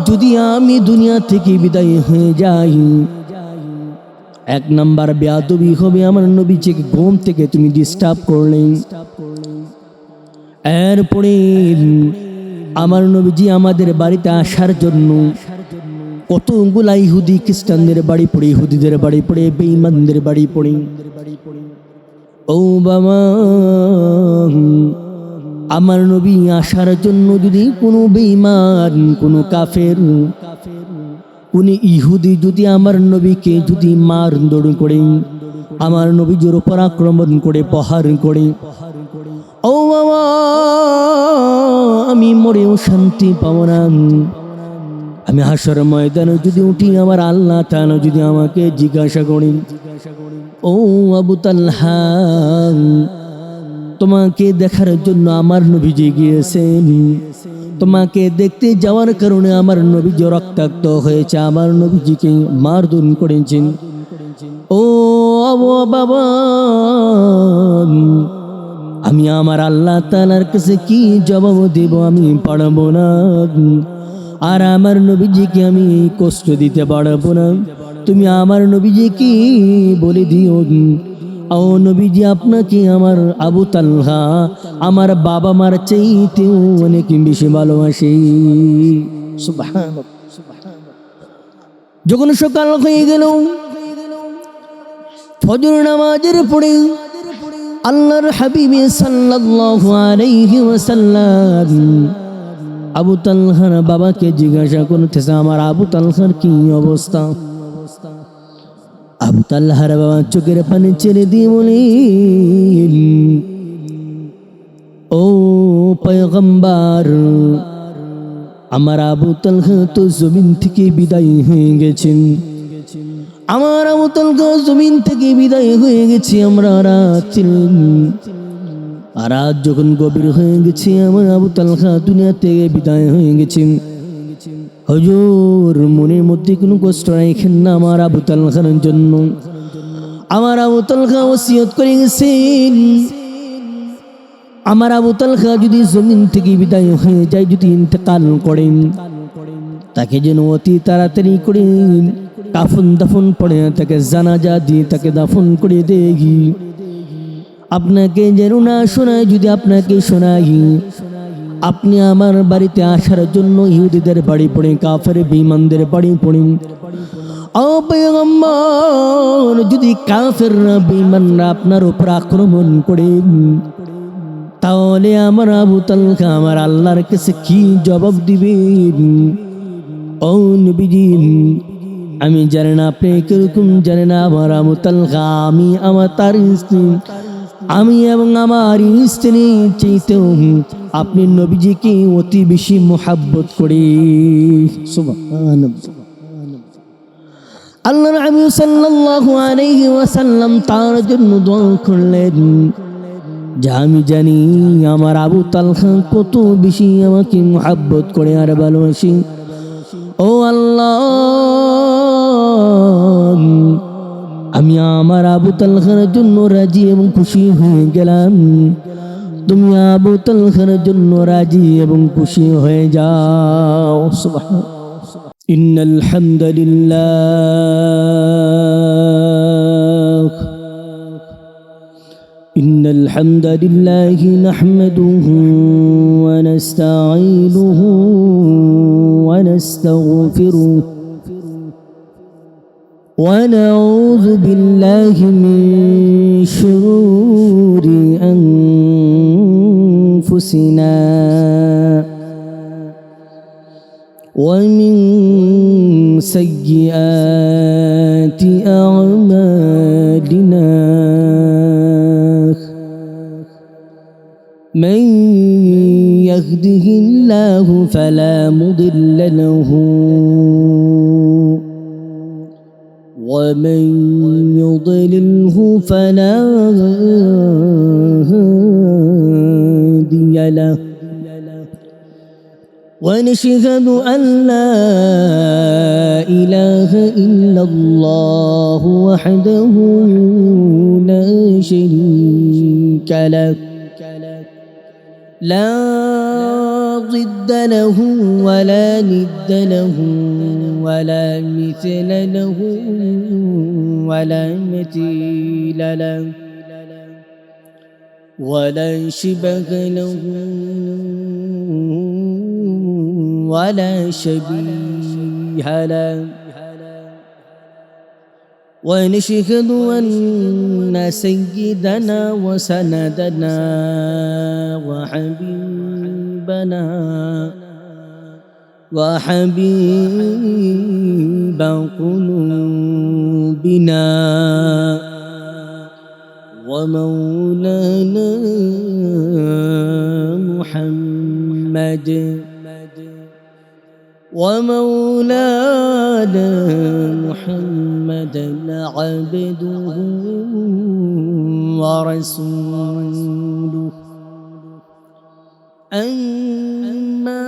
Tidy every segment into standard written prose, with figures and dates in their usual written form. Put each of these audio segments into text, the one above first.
যদি আমি দুনিয়া থেকে বিদায় হয়ে যাই, এক নাম্বার বেয়াদবি হবে আমার নবীজিকে ঘুম থেকে তুমি ডিস্টার্ব করলে। এরপরে আমার নবীজি আমাদের বাড়িতে আসার জন্য কতগুলা ইহুদি খ্রিস্টানদের বাড়ি পড়ে, ইহুদিদের বাড়ি পড়ে, বেঈমানদের বাড়ি পড়ে। ও বাবা, আমার নবী আসার জন্য যদি কোনো বেঈমান, কোনো কাফের, কোন ইহুদি যদি আমার নবীকে যদি মারধর করে, আমার নবীর উপর আক্রমণ করে, প্রহার করে, ও বাবা, আমি মরেও শান্তি পাবো না। আমি হাসর ময়দানে যদি উঠি, আমার আল্লাহ তাআলা যদি আমাকে জিজ্ঞাসা করেন, ও আবু তালহা, তোমাকে দেখার জন্য আমার নবীজি গিয়েছেন, তোমাকে দেখতে যাওয়ার কারণে আমার নবীজি রক্তাক্ত হয়েছে, আমার নবীজিকে মারধর করেছেন, ও আবু বাবা, আমি আমার আল্লাহ তাআলার কাছে কি জবাব দেব? আমি পারবো না। আর আমার নবীজিকে আমি কষ্ট দিতে পারবো না। তুমি আমার নবীজিকে বলে দিও, ও নবীজি, আপনাকে আমার আবু তালহা আমার বাবা মার চাইতেও অনেক বেশি ভালোবাসে। সুবহানাল্লাহ। যখন সকাল হয়ে গেল, ফজর নামাজের পরে আল্লাহর হাবিব সাল্লাল্লাহু আলাইহি ওয়াসাল্লাম আবু তালহার বাবাকে জিজ্ঞাসা করতেছে, আমার আবু তালহার কি অবস্থা? আবু তালহার বাবা চোখের পানি ছেড়ে দিয়ে বলেন, ও পয়গম্বর, আমার আবু তালহা তো জমিন থেকে বিদায় হয়ে গেছেন। আমার আবু তালহা জমিন থেকে বিদায় হয়ে গেছে। আমরা রাত যখন গভীর হয়ে গেছে, আমার আবু তালহা দুনিয়া থেকে বিদায় হয়ে গেছেন। হুজুর, মনের মধ্যে কোনো কষ্ট রাখেন না আমার আবু তালহার জন্য। আমার আবু তালহা ওসিয়ত করে গেছেন, আমার আবু তালহা যদি জমিন থেকে বিদায় হয়ে যায়, যদি ইন্তেকাল করেন, তাকে যেন অতি তাড়াতাড়ি করে কাফন দাফন পড়ে তাকে জানাজা দিয়ে তাকে দাফন করে দেই। আপনাকে যেন না শোনায়, যদি আপনাকে শোনাই, আপনি আমার বাড়িতে আসার জন্য ইহুদিদের বাড়ি পড়ে, কাফের বেঈমানদের বাড়ি পড়ে, ও পয়গম্বর, যদি কাফেররা বেঈমানরা আপনার উপর আক্রমণ করে, তাহলে আমার আবু তালহা আমার আল্লাহর কাছে কি জবাব দিবেন? ও নবীজি, আমি জানি না আপনি কিরকম জানেন, আমার আবু তালহা, আমি আমার তার স্ত্রী, আমি এবং আমার স্ত্রী চাইতেও আপনি নবীজিকে অতি বেশি মোহাব্বত করি। সুবহানাল্লাহ। আল্লাহর হাবিব সাল্লাল্লাহু আলাইহি ওয়াসাল্লাম তার জন্য দোয়া করলেন, যে আমি জানি আমার আবু তালহা কত বেশি আমাকে মোহাব্বত করে আর ভালোবাসি। ও আল্লাহ, আমি আমার আবু তালহার জন্য রাজি এবং খুশি হয়ে গেলাম। তুমি আবু তালহার জন্য রাজি এবং খুশি হয়ে যাও। সুবহানাল্লাহ। ইন্নাল হামদুলিল্লাহ, ইন্নাল হামদুলিল্লাহ নাহমাদুহু ওয়া নাস্তাঈনুহু ওয়া নাস্তাগফিরুহু ونعوذ بالله من شرور أنفسنا ومن سيئات أعمالنا، من يهده الله فلا مضل له ومن يضلله فلا هادي له، ونشهد أن لا إله إلا الله وحده لا شريك له، لا ضد له ولا ند له ولا مثل له ولا مثيل له ولا شبه له ولا شبيه له ونشهد أن سيدنا وسندنا وحبيبنا وحبيب قلوبنا ومولانا محمد ومولانا محمدا عبده ورسوله أما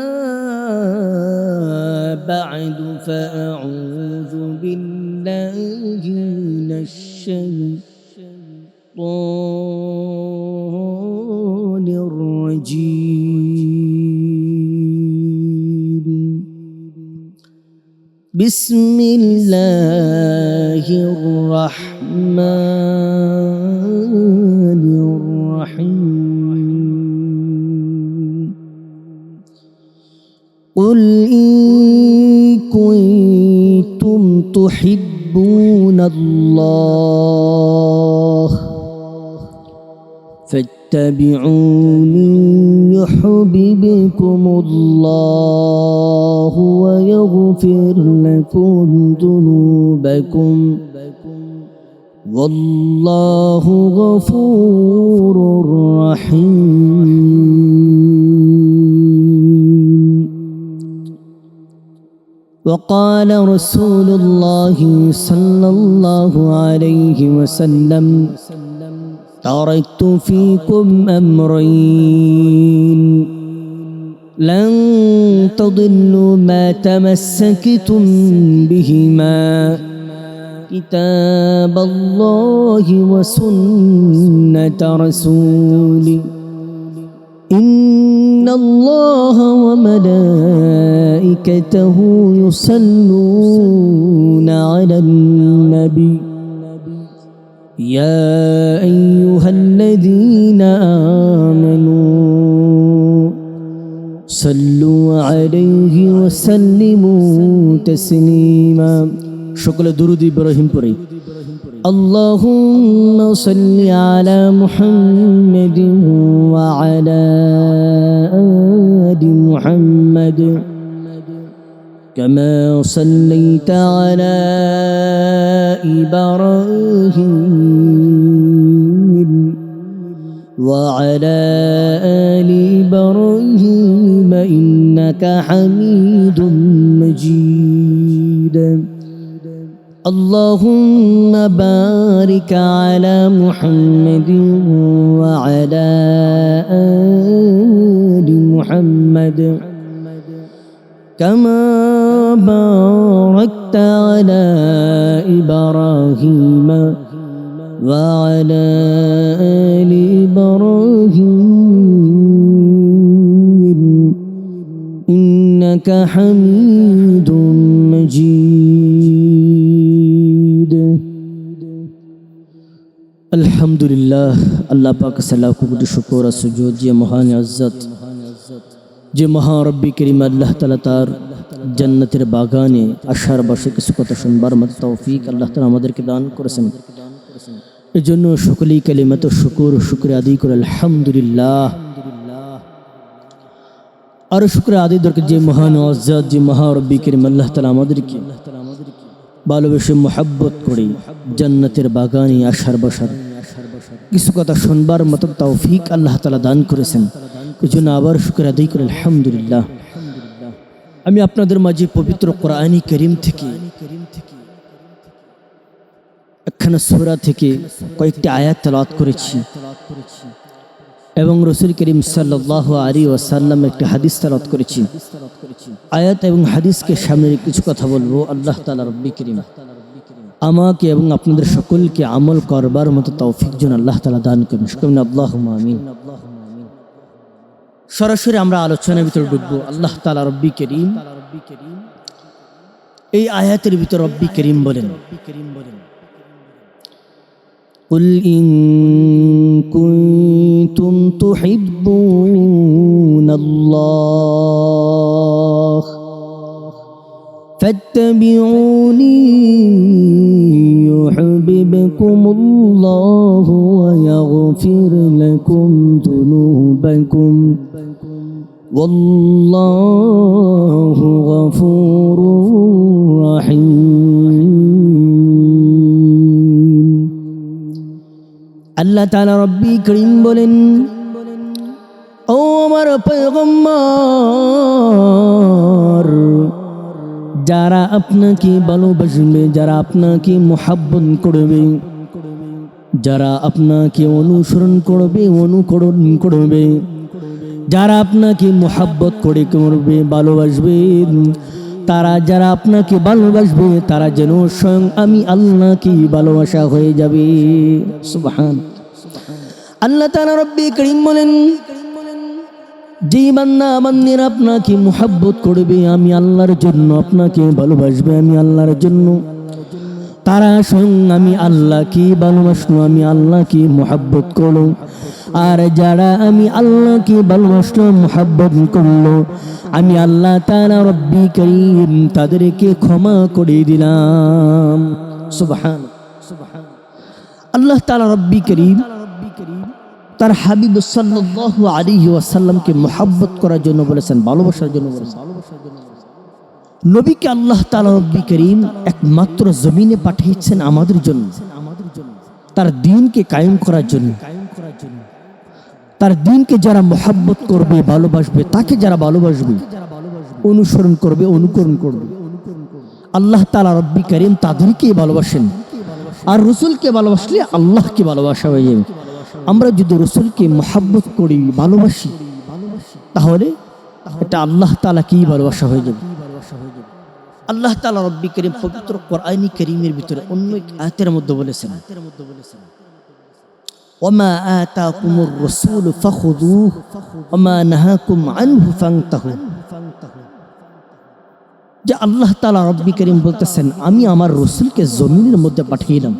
بعد فأعوذ بالله من الشيطان الرجيم بسم الله الرحمن الرحيم قل إن كنتم تحبون الله فاتبعوني يحببكم الله ويغفر لكم ذنوبكم والله غفور رحيم وقال رسول الله صلى الله عليه وسلم تركت فيكم أمرين لن تضلوا ما تمسكتم بهما كتاب الله وسنة رسوله إن الله وملائكته يصلون على النبي يا أيها الذين آمنوا صلوا عليه وسلموا تسليما شكل درود إبراهيم بري اللهم صل على محمد وعلى آل محمد كما صليت على إبراهيم وعلى آل إبراهيم إنك حميد مجيد اللهم بارك على محمد وعلى آل محمد كما باركت على إبراهيم وعلى آل إبراهيم إنك حميد مجيد الحمد لله الله پاک صلاح کو شکر سجود یہ مہان عزت যে মহারব্বী করিম আল্লাহ তাআলা তার জান্নাতের বাগানে আশার বসে কিছু কথা শুনবার মতো তৌফিক আল্লাহ তাআলা আমাদেরকে দান করেছেন। এজন্য সকলেই কালিমাত শুকর আদায় করে আলহামদুলিল্লাহ। আর শুকর আদায় দরকার যে মহান আজাদ যে মহারব্বী করিম আল্লাহ তাআলা আমাদেরকে ভালোবেসে মোহাব্বত করে জান্নাতের বাগানে আশার বসার কিছু কথা শুনবার মতো তৌফিক আল্লাহ তাআলা দান করেছেন। এজন্য আবার শুকর আদায় করে আলহামদুলিল্লাহ। আমি আপনাদের মাঝে পবিত্র কোরআন কারীম থেকে একখানা সূরা থেকে কয়েকটি আয়াত তেলাওয়াত করেছি এবং রাসূল করিম সাল্লাল্লাহু আলাইহি ওয়াসাল্লাম একটি হাদিস তেলাওয়াত করেছি। আয়াত এবং হাদিসকে সামনে কিছু কথা বলবো। আল্লাহ তাআলা রব্বি করিম আমাকে এবং আপনাদের সকলকে আমল করবার মতো তৌফিক যেন আল্লাহ তাআলা দান করেন। শুকরান আল্লাহুম্মা আমিন। সরাসরি আমরা আলোচনার ভিতরে ঢুকবো। আল্লাহ তাআলা রব্বি করিম এই আয়াতের ভিতর রব্বি করিম বলেন, কুল ইন কুনতুম তুহিব্বুনাল্লাহ ফাত্তাবিউনি ইউহিব্বুকুমুল্লাহু ওয়া ইয়াগফির লাকুম যুনুবাকুম ওয়াল্লাহু গফুরুর রহিম। আল্লাহ তাআলা রব্বি করিম বলেন, ও আমার পয়গম্বর, যারা আপনাকে ভালোবাসবে, যারা আপনাকে মুহাব্বত করবে, যারা আপনাকে অনুসরণ করবে, অনুকরণ করবে, যারা আপনাকে মুহাব্বত করবে, ভালোবাসবে, তারা যারা আপনাকে ভালোবাসবে তারা যেন স্বয়ং আমি আল্লাহকে ভালোবাসা হয়ে যাবে। সুবহান আল্লাহ তাআলা রব্বি করিম বলেন, যে বান্দা বান্দিরা আপনাকে মুহাব্বত করবে আমি আল্লাহর জন্য, আপনাকে ভালোবাসবে আমি আল্লাহর জন্য, তারা স্বয়ং আমি আল্লাহকে ভালোবাসলো, আমি আল্লাহকে মুহাব্বত করলো। আর যারা আমি আল্লাহকে ভালোবাসলো, মুহাব্বত করলো, আমি আল্লাহ তাআলা রব্বি করিম তাদেরকে ক্ষমা করে দিলাম। সুবহান আল্লাহ তাআলা রব্বি করিম তার হাবিব সাল্লাল্লাহু আলাইহি ওয়াসাল্লামকে মুহাব্বত করার জন্য বলেছেন, ভালোবাসার জন্য বলেছেন। নবীকে আল্লাহ তাআলা রব্বি করিম একমাত্র জমিনে পাঠিয়েছেন আমাদের জন্য, তার দ্বীনকে কায়েম করার জন্য। তার দ্বীনকে যারা মুহাব্বত করবে, ভালোবাসবে, তাকে যারা ভালোবাসবে, অনুসরণ করবে, অনুকরণ করবে, আল্লাহ তাআলা রব্বি করিম তাদেরকেই ভালোবাসেন। আর রাসূলকে ভালোবাসলে আল্লাহকে ভালোবাসা হয়ে যাবে। আমরা যদি রাসূলকে মুহাব্বত করি, ভালোবাসি, তাহলে এটা আল্লাহ তাআলাকেই ভালোবাসা হয়ে যাবে। আল্লাহ তাআলা রব্বি করিম পবিত্র কোরআনী কারীমের ভিতরে অন্য এক আয়াতের মধ্যে বলেছেন, ওয়ামা আতাকুমুর রাসূলু ফাখুযুহু ওয়ামা নাহাকুম আনহু ফান্তাহু। যে আল্লাহ তাআলা রব্বি করিম বলতেছেন, আমি আমার রাসূলকে জমিনের মধ্যে পাঠিয়েলাম,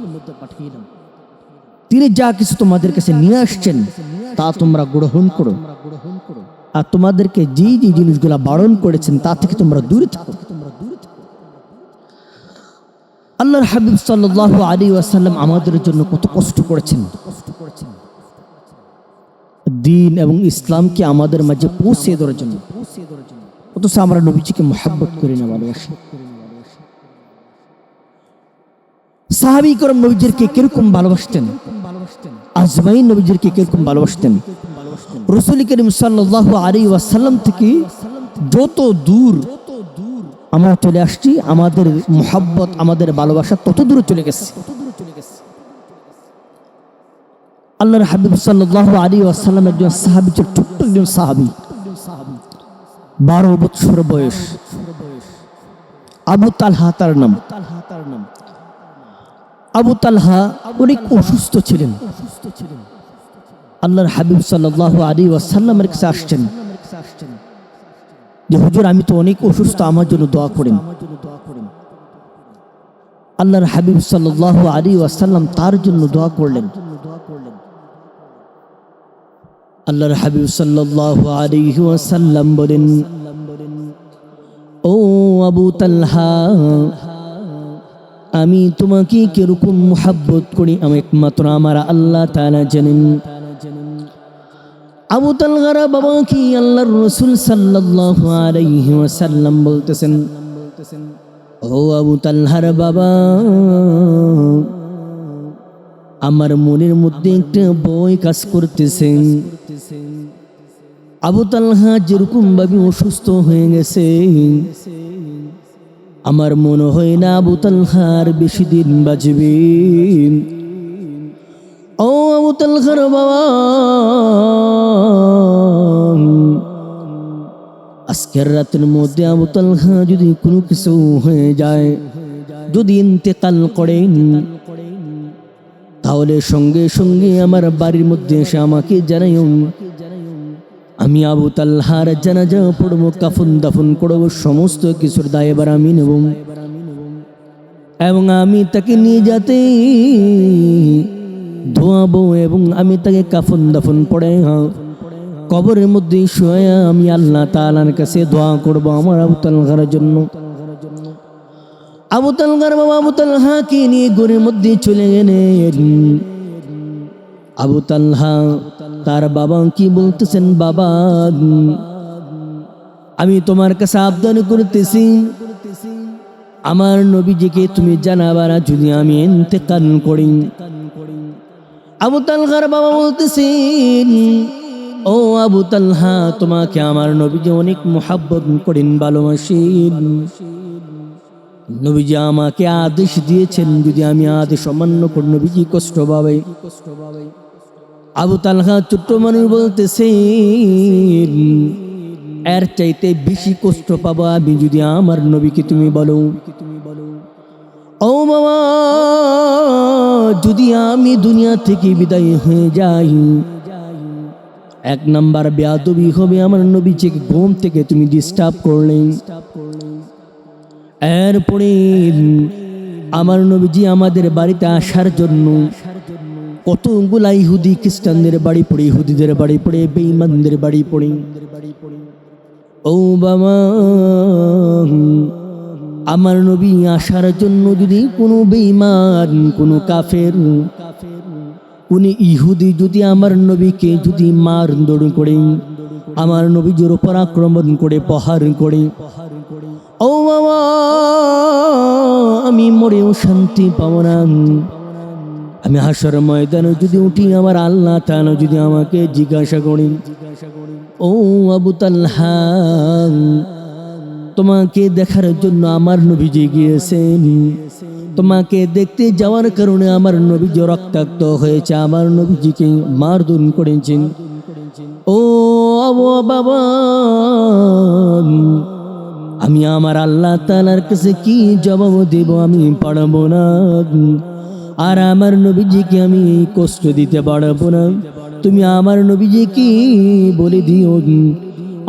তিনি যা কিছু তোমাদের কাছে নিয়ে আসছেন তা তোমরা গ্রহণ করো, আর তোমাদেরকে যে যে জিনিসগুলা বারণ করেছেন তা থেকে তোমরা দূরে থাকো। আল্লাহর হাবিব সাল্লাল্লাহু আলাইহি ওয়াসাল্লাম আমাদের জন্য কত কষ্ট করেছেন, দ্বীন এবং ইসলামকে আমাদের মাঝে পৌঁছে দেওয়ার জন্য। অথচ আমরা নবীজিকে মুহাব্বত করি না, ভালোবাসি। সাহাবী کرام নবীজিকে কিরকম ভালোবাসতেন, আজমাইন নবীজিকে কিরকম ভালোবাসতেন। রাসূল করিম সাল্লাল্লাহু আলাইহি ওয়াসাল্লাম থেকে যত দূর আমরা চলে আসছি, আমাদের মুহাব্বত, আমাদের ভালোবাসা তত দূরে চলে গেছে। আল্লাহর হাবিব সাল্লাল্লাহু আলাইহি ওয়াসাল্লাম একজন সাহাবী, ছোট্ট একজন সাহাবী, 12 বছর বয়স, আবু তালহা তার নাম। আবু তালহা অনেক অসুস্থ ছিলেন। আল্লাহর হাবিব সাল্লাল্লাহু আলাইহি ওয়াসাল্লামের কাছে আসছেন যে হুজুর আমি তো অনেক অসুস্থ, আমার জন্য দোয়া করেন। আল্লাহর হাবিব সাল্লাল্লাহু আলাইহি ওয়াসাল্লাম তার জন্য দোয়া করলেন। আল্লাহর হাবিব সাল্লাল্লাহু আলাইহি ওয়াসাল্লাম বলেন, ও আবু তালহা, আমি তোমাকে কিরকম মুহাব্বত করি আমি একমাত্র আমার আল্লাহ তাআলা জানেন। আবু তালহার বাবা কি আল্লাহর রাসূল সাল্লাল্লাহু আলাইহি ওয়াসাল্লাম বলতেছেন, ও আবু তালহার বাবা, আমার মনের মধ্যে একটা ভয় কাজ করতেছে। আবু তালহা যেরকম ভাবে অসুস্থ হয়ে গেছে, আমার মনে হয় না আবু তালহার বেশি দিন বাঁচবে। ও আবু তালহার বাবা, আজকের রাতের মধ্যে আবু তালহা যদি কোনো কিছু হয়ে যায়, যদি ইন্তেকাল করেন, তাহলে সঙ্গে সঙ্গে আমার বাড়ির মধ্যে এসে আমাকে জানাইও, আমি আবু তালহার জানাজা পড়ব, কাফন দাফন করব, সমস্ত কিছুর দায়ভার আমি নেব এবং আমি তাকে নিয়ে যেতে ধোয়াবো এবং আমি তাকে কাফন দাফন পড়ে কবরের মধ্যে শুয়ে আমি আল্লাহ তাআলার কাছে দোয়া করব আমার আবু তালহার জন্য। আবু তালহার বাবা আবু তালহাকে নিয়ে ঘরের মধ্যে চলে গেলেন। আবু তালহা তার বাবা কি বলতেছেন, বাবা আমি তোমার কাছে আবদান করতেছি, আমার নবীজিকে তুমি জানাবার যদি আমি ইন্তেকাল করি। আবু তালহার বাবা বলতেছেন, ও আবু তালহা, তোমাকে আমার নবীজি অনেক মোহাব্বত করেন, ভালোবাসেন। নবীজি আমাকে আদেশ দিয়েছেন, যদি আমি আদেশ অমান্য করি নবীজি কষ্ট পাবে। আবু তালহা ছোট্ট মানুষ বলতেছেন, এর চাইতে বেশি কষ্ট পাবো আমি যদি আমার নবীকে তুমি বলো। ও বাবা, যদি আমি দুনিয়া থেকে বিদায় হয়ে যাই, এক নাম্বার বেয়াদবি হবে, আমার নবীজিকে ঘুম থেকে তুমি ডিস্টার্ব করলে। এরপরে আমার নবীজি আমাদের বাড়িতে আসার জন্য কতগুলা ইহুদি খ্রিস্টানদের বাড়ি পড়ে, ইহুদিদের বাড়ি পড়ে, বেঈমানদের বাড়ি পড়ে। ও বাবা, আমার নবী আসার জন্য যদি কোনো বেঈমান, কোনো কাফের, কোন ইহুদি যদি আমার নবীকে যদি মারধর করে, আমার নবীর উপর আক্রমণ করে, প্রহার করে, ও বাবা আমি মরেও শান্তি পাব না। আমি হাসর ময়দানে যদি উঠি, আমার আল্লাহ তাআলা যদি আমাকে জিজ্ঞাসা করেন, ও আবু তালহা, তোমাকে দেখার জন্য আমার নবীজি গিয়েছেন, তোমাকে দেখতে যাওয়ার কারণে আমার নবীজি রক্তাক্ত হয়েছে, আমার নবীজিকে মারধর করেছেন, ও আবু বাবা আমি আমার আল্লাহ তাআলার কাছে কি জবাব দেব, আমি পারবো না। আর আমার নবীজিকে আমি কষ্ট দিতে পারবো না। তুমি আমার নবীজিকে বলে দিও,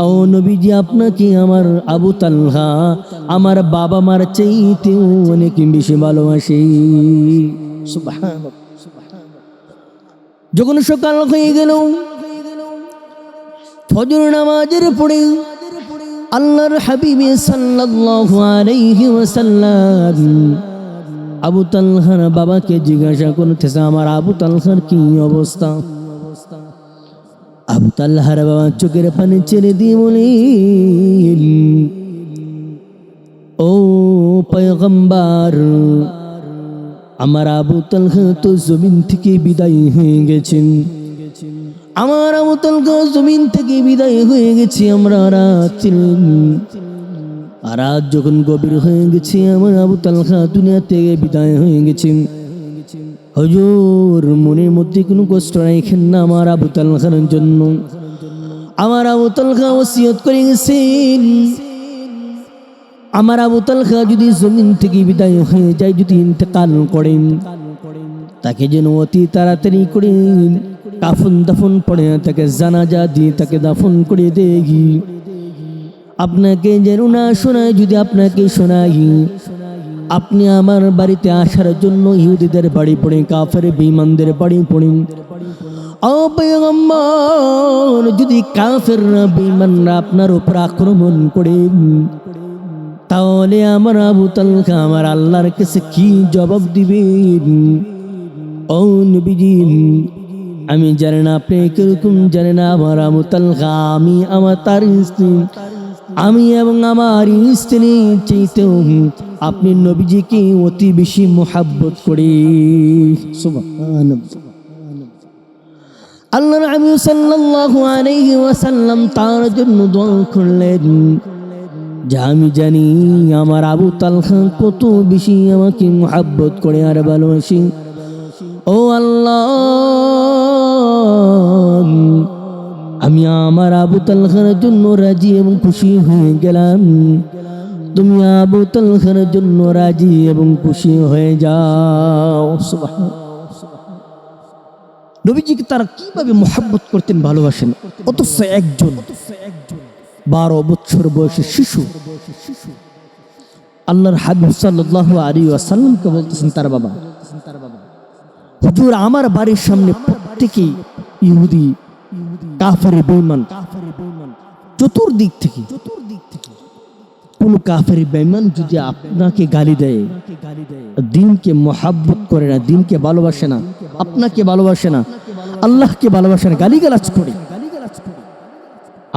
ও নবীজি, আপনাকে আমার আবু তালহা আমার বাবা মার চাইতেও অনেক বেশি ভালোবাসে। সুবহানাল্লাহ। যখন সকাল হয়ে গেল, ফজর নামাজের পরে আল্লাহর হাবিব সাল্লাল্লাহু আলাইহি ওয়াসাল্লাম আবু তালহার বাবাকে জিজ্ঞাসা করতেছে, আমার আবু তালহার কি অবস্থা? আবু তালহার বাবা চোখের পানি ছেড়ে দিয়ে বলেন, ও পয়গম্বর, আমার আবু তালহা তো জমিন থেকে বিদায় হয়ে গেছেন। আমার আবু তালহা জমিন থেকে বিদায় হয়ে গেছে। আমরা রাত যখন গভীর হয়ে গেছে, আমার আবু তালহা দুনিয়া থেকে বিদায় হয়ে গেছে। হুজুর, মনের মধ্যে কোনো কষ্ট রাখেন না আমার আবু তালহার জন্য। আমার আবু তালহা ওসিয়ত করে গেছেন, আমার আবু তালহা যদি জমিন থেকে বিদায় হয়ে যায়, যদি ইন্তেকাল করেন, তাকে যেন অতি তাড়াতাড়ি করে কাফন দাফন পড়ে তাকে জানাজা দিয়ে তাকে দাফন করে দেই। আপনাকে যেন না শোনায়, যদি আপনাকে শোনাই, আপনি আমার বাড়িতে আসার জন্য ইহুদিদের বাড়ি পড়ে, কাফের বেঈমানদের বাড়ি পড়ে। ও পয়গম্বর, যদি কাফেররা বেঈমানরা আপনার উপর আক্রমণ করে, তাহলে আমার আবু তালহা আমার আল্লাহর কাছে কি জবাব দিবেন? ও নবীজি, আমি জানি না আপনি কিরকম জানেন না। আমার আবু তালহা, আমি আমার তার স্ত্রী, আমি এবং আমার স্ত্রী চাইতেও আপনি নবীজিকে অতি বেশি মোহাব্বত করি। সুবহানাল্লাহ। আল্লাহর হাবিব সাল্লাল্লাহু আলাইহি ওয়াসাল্লাম তার জন্য দোয়া করলেন, যে আমি জানি আমার আবু তালহা কত বেশি আমাকে মোহাব্বত করে আর ভালোবাসি। ও আল্লাহ, আমি আমার আবু তালহার জন্য রাজি এবং খুশি হয়ে গেলাম। তুমি আবু তালহার জন্য রাজি এবং খুশি হয়ে যাও। সুবহানাল্লাহ। নবীজিকে তারা কিভাবে মহব্বত করতেন, ভালোবাসেন। অথচ একজন 12 বছর বয়সী শিশু আল্লাহর হাবিব সাল্লাল্লাহু আলাইহি ওয়াসাল্লামকে বলতেছেন তার বাবা, হুজুর আমার বাড়ির সামনে প্রত্যেকেই ইহুদি, কাফের, বেঈমান, চতুর্দিক থেকে কোন কাফের বেঈমান যদি আপনাকে গালি দেয়, দ্বীনকে মহব্বত করে না, দ্বীনকে ভালোবাসে না, আপনাকে ভালোবাসে না, আল্লাহকে ভালোবাসে না, গালিগালাজ করে,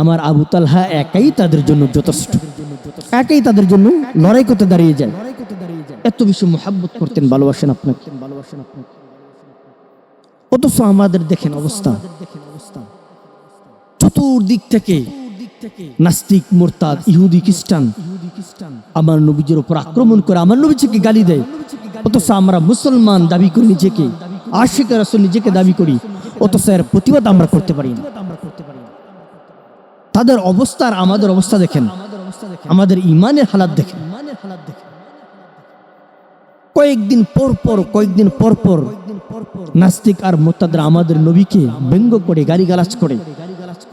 আমার আবু তালহা একাই তাদের জন্য যথেষ্ট, একাই তাদের জন্য লড়াই করতে দাঁড়িয়ে যায়। এত বেশি মহব্বত করতেন, ভালোবাসেন আপনাকে। অথচ আমাদের দেখেন অবস্থা, চতুর্দিক থেকে নাস্তিক, মুরতাদ, ইহুদি, খ্রিস্টান আমার নবীজির উপর আক্রমণ করে, আমার নবীজিকে গালি দেয়। অথচ আমরা মুসলমান দাবি করি নিজেকে, আশিক রাসূল নিজেকে দাবি করি, অথচ এর প্রতিবাদ আমরা করতে পারি না। তাদের অবস্থা আর আমাদের অবস্থা দেখেন, আমাদের ইমানের হালাত দেখেন। কয়েকদিন পর পর নাস্তিক আর মুরতাদরা আমাদের নবীকে ব্যঙ্গ করে, গালিগালাজ করে,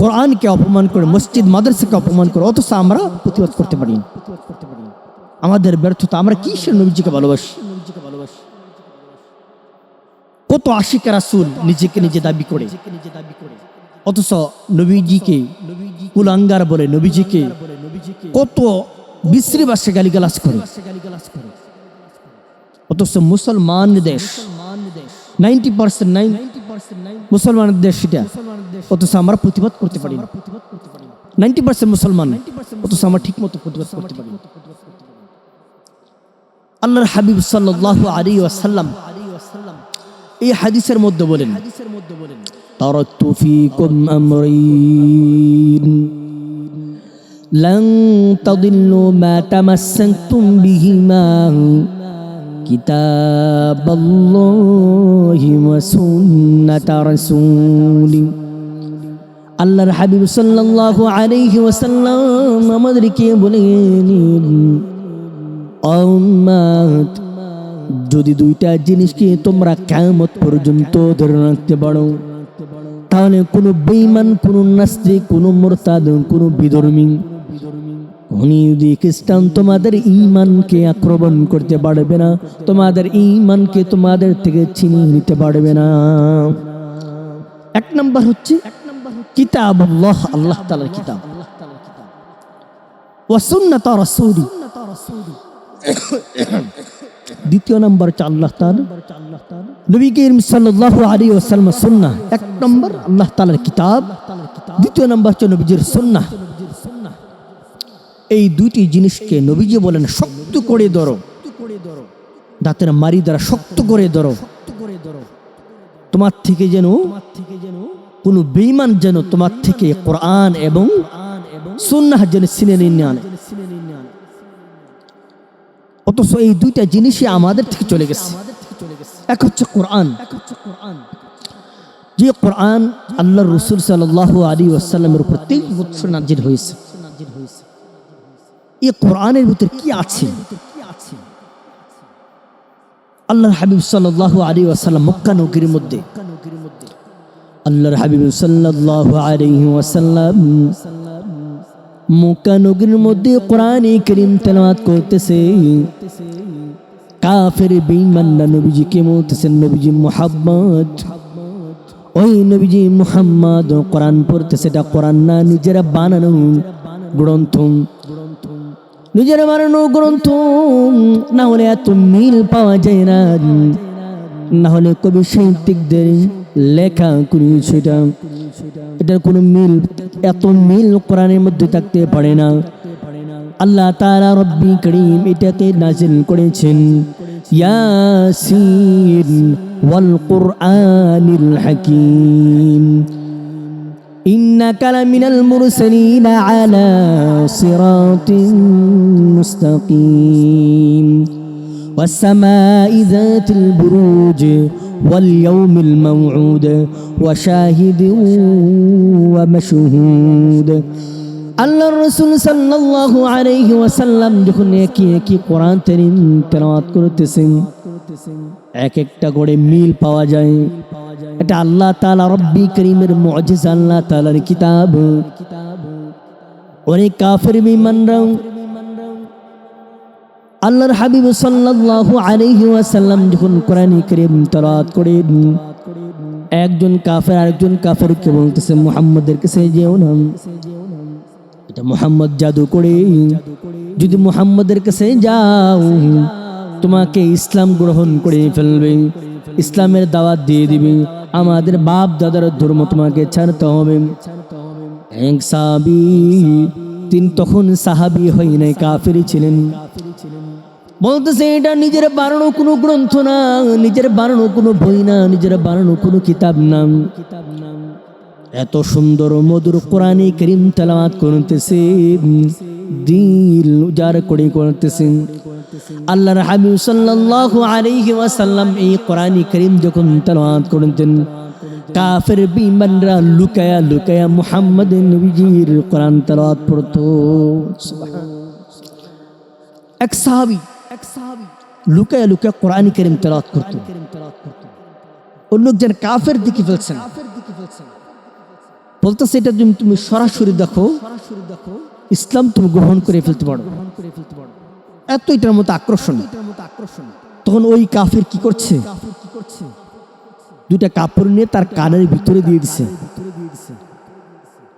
কোরআনকে অপমান করে, মসজিদ মাদ্রাসাকে অপমান করে, অথচ আমরা প্রতিবাদ করতে পারি না। আমাদের ব্যর্থতা, আমরা কিসের নবীজিকে ভালোবাসি? কত আশিক রাসূল নিজেকে নিজে দাবি করে, অথচ নবীজিকে কুলাঙ্গার বলে, নবীজিকে কত বিশ্রী ভাষায় গালিগালাজ করে। অথচ মুসলমান দেশ, 90% মুসলমানের দেশ সেটা, অথচ আমরা প্রতিবাদ করতে পারি না। 90% মুসলমান, অথচ আমরা ঠিক মতো প্রতিবাদ করতে পারি না। আল্লাহর হাবিব সাল্লাল্লাহু আলাইহি ওয়াসাল্লাম এই হাদিসের মধ্যে বলেন, তারাকতু ফীকুম আমরাইন লান তাদিল্লু মা তামাসসাকতুম বিহিমা কিতাবাল্লাহি ওয়া সুন্নাতা রাসূলি। আল্লাহর হাবিব সাল্লাল্লাহু আলাইহি ওয়াসাল্লাম আমাদেরকে বলেন, উম্মত, যদি দুইটা জিনিসকে তোমরা কিয়ামত পর্যন্ত ধরে রাখতে পারো, তাহলে কোনো বেঈমান, কোনো নাস্তিক, কোনো মুরতাদ, কোনো বিধর্মী, কোন ইহুদি, খ্রিস্টান তোমাদের ঈমানকে আক্রমণ করতে পারবে না, তোমাদের ঈমানকে তোমাদের থেকে ছিনিয়ে নিতে পারবে না। এক নাম্বার হচ্ছে কিতাবুল্লাহ, আল্লাহ তাআলার কিতাব, ওয়া সুন্নাত রাসূলি। দ্বিতীয় নাম্বার হচ্ছে আল্লাহ তাআলা, নবী করিম সাল্লাল্লাহু আলাইহি ওয়াসাল্লামের সুন্নাহ। এক নাম্বার আল্লাহ তাআলার কিতাব, দ্বিতীয় নাম্বার হচ্ছে নবীজির সুন্নাহ। এই দুইটি জিনিসকে নবীজি বলেন শক্ত করে ধরো, দাঁতের মারি দ্বারা শক্ত করে ধরো, তোমার থেকে যেন কোন বেঈমান যেন তোমার থেকে কোরআন এবং সুন্নাহ যেন ছিনিয়ে নিয়ে আনে। অথচ এই দুইটা জিনিসই আমাদের থেকে চলে গেছে। এক হচ্ছে কোরআন, যে কোরআন আল্লাহর রাসূল সাল্লাল্লাহু আলাইহি ওয়াসাল্লামের উপর 23 বছর নাযিল হয়েছে। এই কোরআনের ভিতর কি আছে? আল্লাহর হাবিব সাল্লাল্লাহু আলাইহি ওয়াসাল্লাম মক্কা নগরীর মধ্যে, আল্লাহর হাবিব সাল্লাল্লাহু আলাইহি ওয়াসাল্লাম মক্কা নগরীর মধ্যে কোরআনে কারীম তেলাওয়াত করতেছে। কাফের বেঈমানরা নবীজিকে বলতেছেন, নবীজি মুহাম্মদ, ওই নবীজি মুহাম্মদ কোরআন পড়তেছে, এটা কোরআন না, নিজেরা বানানো গ্রন্থ, নিজেরা বানানো গ্রন্থ, না হলে এত মিল পাওয়া যায় না, না হলে কবি সাহিত্যিকদের লেখা কোন সেটা, এটার কোনো মিল, এত মিল কোরআনের মধ্যে থাকতে পারে না। আল্লাহ তাআলা রব্বি করিম এটাকে নাযিল করেছেন, ইয়াসিন ওয়াল কুরআনিল হাকীম ইন্নাকা লামিনাল মুরসালিনা আলা সিরাতিন মুস্তাকিম ওয়াস সামাই যাতিল বুরুজ ওয়াল ইয়াউমিল মাউউদ ওয়া শাহিদিন ওয়া মাশহুদ। আল্লাহর রাসূল সাল্লাল্লাহু আলাইহি ওয়াসাল্লাম যখন একই কোরআন তেলাওয়াত করতেছেন, এক একটা করে মিল পাওয়া যায়, এটা আল্লাহ তাআলা রব্বি করিমের মুজিজা, আল্লাহ তাআলার কিতাব। অনেক কাফের বেঈমানরাও আল্লাহর হাবিব সাল্লাল্লাহু আলাইহি ওয়াসাল্লাম যখন কোরআন কারীম তেলাওয়াত করে, একজন কাফের আরেকজন কাফেরকে বলতেছে মুহাম্মদের কাছে যেও না, এটা মুহাম্মদ জাদু করে, যদি মুহাম্মদের কাছে যাও তোমাকে ইসলাম গ্রহণ করে ফেলবে, ইসলামের দাওয়াত দিয়ে দিবে, আমাদের বাপ দাদার ধর্ম তোমাকে ছাড়তে হবে। এক সাহাবী, তিনি তখন সাহাবী হয় নাই, কাফেরই ছিলেন, বলতেছে এটা নিজের বানানো কোনো গ্রন্থ না, নিজের বানানো কোনো বই না, নিজের বানানো কোনো কিতাব না। এত সুন্দর মধুর কোরআনে কারীম তেলাওয়াত করতেছে, দিল উজাড় করে করতেছেন। আল্লাহর হাবিব সাল্লাল্লাহু আলাইহি ওয়াসাল্লাম এই কোরআনে কারীম যখন তেলাওয়াত করতেন, কাফের বেঈমানরা লুকায়া লুকায়া মুহাম্মদের নবীজির কোরআন তেলাওয়াত পড়তো। সুবহানাল্লাহ। এক সাহাবী লুকায়া লুকায়া কোরআন কারীম তেলাওয়াত করতো, অন্য একজন কাফের দেখে ফেলছেন, বলতেছে এটা তুমি সরাসরি দেখো, ইসলাম তুমি গ্রহণ করে ফেলতে পারো, এত এটার মতো আকর্ষণ। তখন ওই কাফের কি করছে, দুইটা কাপড় নিয়ে তার কানের ভিতরে দিয়ে দিছে,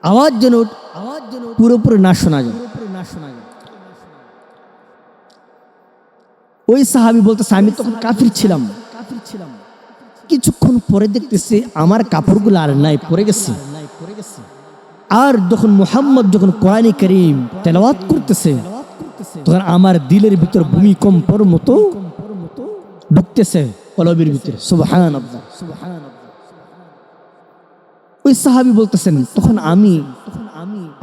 আওয়াজ যেন পুরোপুরি না শোনা যায়। ওই সাহাবী বলতেছে আমি তখন কাফির ছিলাম, কিছুক্ষণ পরে দেখতেছে আমার কাপড়গুলো আর নাই, পড়ে গেছে। আর যখন মুহাম্মদ যখন কোরআন কারীম তেলাওয়াত করতেছে, তখন আমার দিলের ভিতর ভূমিকম্পর মতো ঢুকতেছে কলবের ভিতরে। সুবহানাল্লাহ। ওই সাহাবী বলতেছেন তখন আমি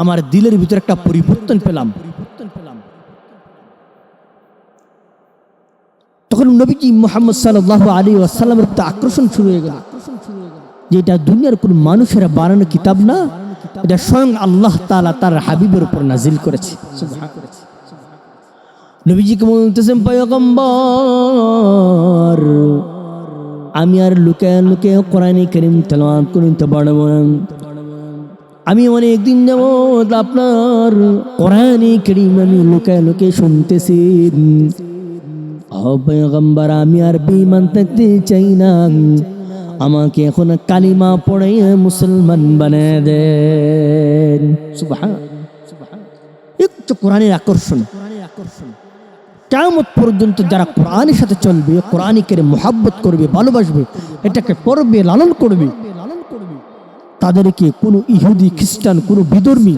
আমার দিলের ভিতরে একটা পরিবর্তন পেলাম। তখন নবীজি মুহাম্মদ সাল্লাল্লাহু আলাইহি ওয়াসাল্লামের প্রতি আকর্ষণ শুরু হয়ে গেল, যে এটা দুনিয়ার কোন মানুষের বানানো কিতাব না, এটা স্বয়ং আল্লাহ তাআলা তার হাবিবের উপর নাজিল করেছে। নবীজিকে বলতেছেন পয়গম্বর, আমি আর লুকায়া লুকায়া কোরআন কারীম তেলাওয়াত করতে পারবো না, আমি অনেক দিন যাবত আপনার কোরআন কারীম আমি লুকায়া লুকায়া শুনতেছি। পয়গম্বর আমি আর বেঈমান থাকতে চাই না, আমাকে এখন কালিমা পড়ে মুসলমান বানিয়ে দেন। সুবহানাল্লাহ। একটু কোরআনের আকর্ষণ, কিয়ামত পর্যন্ত যারা কোরআনের সাথে চলবে, কোরআন কারীম মুহাব্বত করবে, ভালোবাসবে, এটাকে পড়বে, লালন করবে, তাদেরকে কোনো ইহুদি খ্রিস্টান, কোনো বিধর্মী,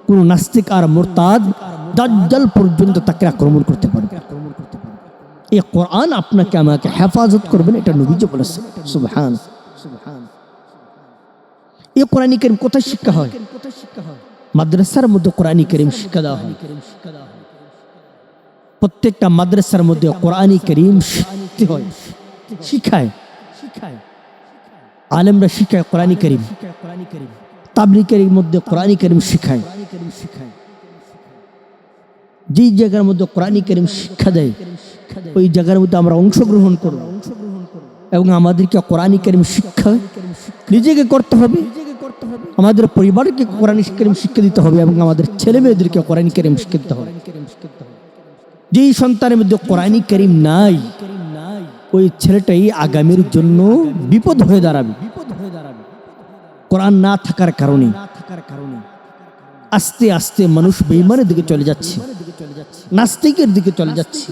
কোনো নাস্তিক আর মুরতাদ দাজ্জাল পর্যন্ত তাকে আক্রমণ করতে পারবে। এই কোরআন আপনাকে আমাকে হেফাজত করবেন, এটা নবীজি বলেছেন। সুবহানাল্লাহ। এই কোরআন কারীম কোথায় শিক্ষা হয়? মাদ্রাসার মধ্যে কোরআন কারীম শিক্ষা দেওয়া হয়। প্রত্যেকটা মাদ্রাসার মধ্যে কোরআন কারীম শিখতে হয়, শিখায় আলেমরা, শিখায় কোরআন কারীম। তাবলীগের মধ্যে কোরআন কারীম শিখায়। যেই জায়গার মধ্যে কোরআন কারীম শিক্ষা দেয়, ওই জায়গার মধ্যে আমরা অংশগ্রহণ করব এবং আমাদেরকে কোরআন কারীম শিক্ষা নিজেকে করতে হবে, আমাদের পরিবারকে কোরআন কারীম শিক্ষা দিতে হবে এবং আমাদের ছেলে মেয়েদেরকে কোরআন কারীম শিক্ষা দিতে হবে। যেই সন্তানের মধ্যে কোরআন কারীম নাই, ওই ছেলেটাই আগামীর জন্য বিপদ হয়ে দাঁড়াবে। কোরআন না থাকার কারণে আস্তে আস্তে মানুষ বেঈমানের দিকে চলে যাচ্ছে, নাস্তিকের দিকে চলে যাচ্ছে।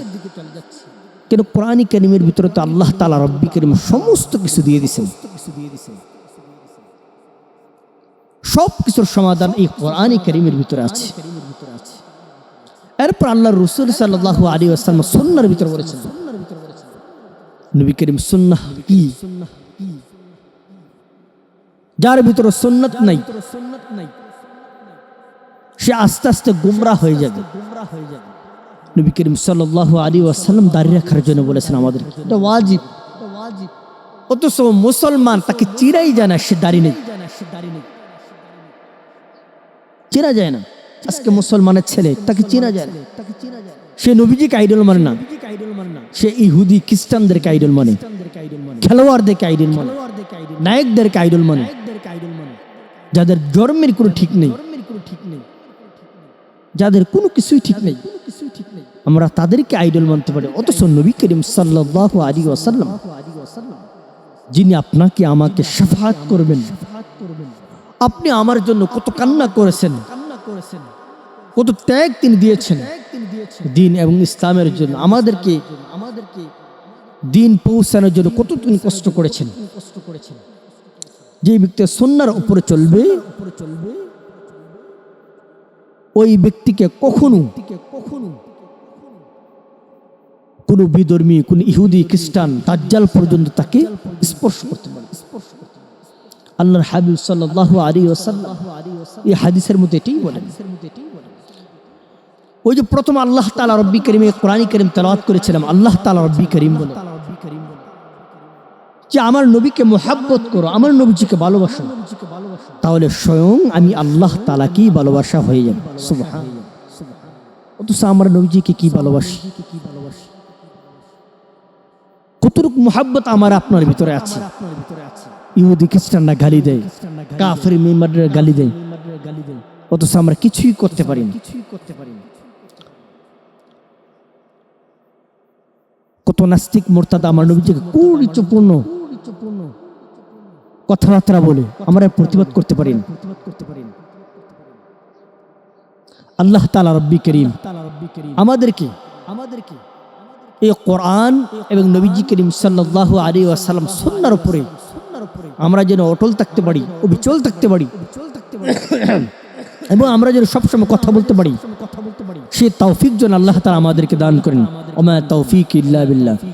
কিন্তু কোরআন কারীমের ভিতরে তো আল্লাহ তাআলা রব্বি কারীম সমস্ত কিছু দিয়ে দিয়েছেন, সব কিছুর সমাধান এই কোরআন কারীমের ভিতরে আছে। এরপর আল্লাহর রাসূল সাল্লাল্লাহু আলাইহি ওয়াসাল্লাম সুন্নাহর ভিতরে বলেছেন, নবী করিম সুন্নাহ কি? যার ভিতরে সুন্নাত নাই সে আস্তে আস্তে গুমরাহ হয়ে যাবে। নবী করিম সাল্লাল্লাহু আলাইহি ওয়াসাল্লাম দাড়ি রাখার জন্য বলেছেন আমাদের, এটা ওয়াজিব। অথচ মুসলমান তাকে চিরাই যায় না, সে দাড়ি নেই, চেনা যায় না। আজকে মুসলমানের ছেলে তাকে চেনা যায় না, সে নবীজিকে আইডল মানে না, সে ইহুদি খ্রিস্টানদেরকে আইডল মানে, খেলোয়াড়দেরকে আইডল মানে। নায়কদেরকে আইডল মানে, যাদের জন্মের কোনো ঠিক নেই, যাদের কোনো কিছুই ঠিক নেই, আমরা তাদেরকে আইডল মানতে পারি। অথচ নবী করিম সাল্লাল্লাহু আলাইহি ওয়াসাল্লাম, যিনি আপনাকে আমাকে শাফাআত করবেন, আপনি আমার জন্য কত কান্না করেছেন, কত ত্যাগ তিনি দিয়েছেন দিন এবং ইসলামের জন্য, আমাদেরকে দিন পৌঁছানোর জন্য কত তিনি কষ্ট করেছেন। যে ব্যক্তি সুন্নাহর উপরে চলবে, ওই ব্যক্তিকে কখনো কোনো বিধর্মী, কোন ইহুদি, খ্রিস্টান, দাজ্জাল পর্যন্ত তাকে স্পর্শ করতে পারে। আল্লাহর হাবিব সাল্লাল্লাহু আলাইহি ওয়াসাল্লাম এই হাদিসের মধ্যে এটাই বলেন। ওই যে প্রথম আল্লাহ তাআলা রব্বি কারীমে কোরআন কারীম তেলাওয়াত করেছিলাম, আল্লাহ তাআলা রব্বি কারীম বলে যে আমার নবীকে মুহাব্বত করো, আমার নবীজিকে ভালোবাসো, তাহলে স্বয়ং আমি আল্লাহ তাআলাকেই ভালোবাসা হয়ে যাবে। সুবহানাল্লাহ। অথচ আমার নবীজিকে কি ভালোবাসি, কতটুকু মুহাব্বত আমার আপনার ভিতরে আছে। ইহুদি খ্রিস্টানরা গালি দেয়, কাফের মেম্বাররা গালি দেয়, অথচ আমরা কিছুই করতে পারি না। কত নাস্তিক মুরতাদ আমার নবীজিকে কুরুচিপূর্ণ কথাবার্তা বলে, আমরা প্রতিবাদ করতে পারি না। আল্লাহ তাআলা রব্বি করিম আমাদেরকে এই কোরআন এবং নবীজি করিম সাল্লাল্লাহু আলাইহি ওয়াসাল্লাম সুন্নাহর উপরে আমরা যেন অটল থাকতে পারি, অবিচল থাকতে পারি, এবং আমরা যেন সবসময় কথা বলতে পারি, সে তৌফিক যেন আল্লাহ তাআলা আমাদেরকে দান করেন। ওমা তৌফিক ইল্লা বিল্লাহ।